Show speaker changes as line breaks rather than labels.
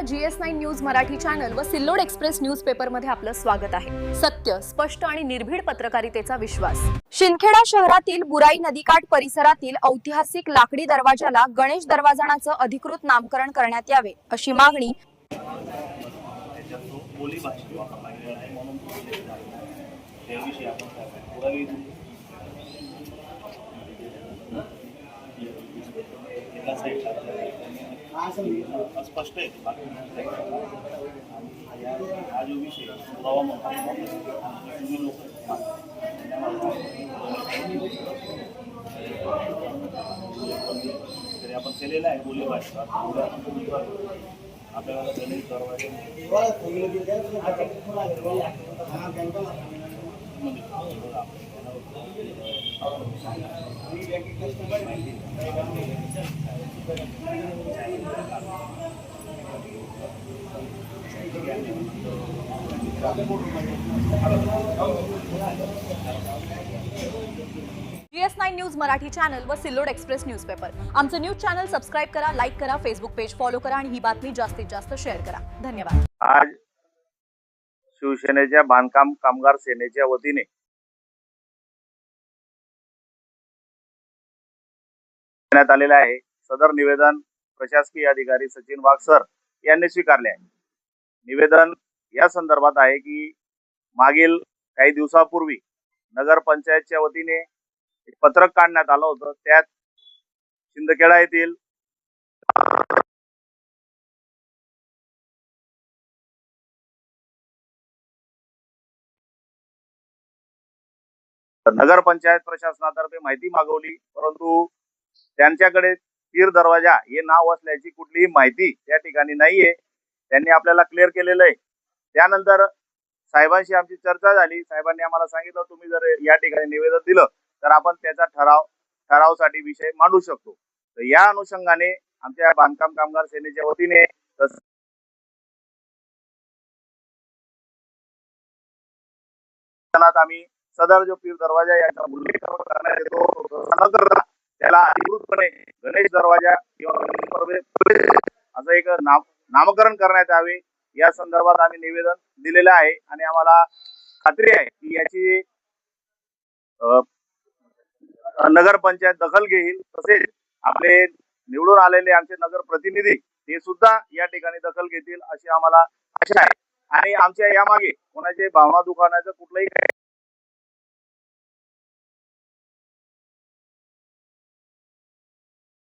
GS9 news Marathi channel व Sillod express news paper मध्ये आपलं स्वागत आहे। सत्य, स्पष्ट आणि निर्भीड पत्रकारितेचा विश्वास। शिंदखेडा शहरातील बुराई नदीकाठ परिसरातील ऐतिहासिक लाकडी दरवाजाला गणेश दरवाजाचं अधिकृत नामकरण करण्यात यावे अशी मागणी
स्पष्ट आहे हा जो विषय पुरावा तुम्ही लोक तरी आपण केलेला आहे बोली भाषा आपल्याला गणेश दरवाजे
GS9 न्यूज मराठी चॅनल व सिल्लोड एक्सप्रेस न्यूज पेपर आमचं न्यूज चॅनल सबस्क्राइब करा, लाईक करा, फेसबुक पेज फॉलो करा आणि ही बातमी जास्तीत जास्त शेअर करा। धन्यवाद।
आज शिवसेनेच्या बांधकाम कामगार सेनेच्या वतीने देण्यात आलेले आहे। सदर निवेदन प्रशासकीय अधिकारी सचिन वाघ सर यांनी स्वीकारले आहे। निवेदन या संदर्भात आहे की मागील काही दिवसापूर्वी नगर पंचायतच्या वतीने एक पत्रक काढण्यात आलं होतं। त्यात शिंदखेडा येथील नगर पंचायत प्रशासनातर्फे माहिती मागवली, परंतु त्यांच्याकडे तीर दरवाजा हे नाव असल्याची कुठलीही माहिती त्या ठिकाणी नाहीये। त्यांनी आपल्याला क्लिअर केलेलं आहे। त्यानंतर साहेबांशी आमची चर्चा झाली। साहेबांनी आम्हाला सांगितलं तुम्ही जर या ठिकाणी निवेदन दिलं तर आपण त्याचा ठरावासाठी विषय मांडू शकतो। तर या अनुषंगाने आमच्या बांधकाम कामगार सेनेच्या वतीने आम्ही सदर जो पीर दरवाजा याचा उल्लेख करण्यात येतो न करता त्याला अधिकृतपणे गणेश दरवाजा किंवा असं एक नामकरण करण्यात यावे या संदर्भात आम्ही निवेदन दिलेलं आहे। आणि आम्हाला खात्री आहे की याची नगर पंचायत दखल घेईल, तसेच आपले निवडून आलेले आमचे नगर प्रतिनिधी हे सुद्धा या ठिकाणी दखल घेतील अशी आम्हाला आशा आहे। आणि आमच्या यामागे कोणाची भावना दुखावण्याचं कुठलंही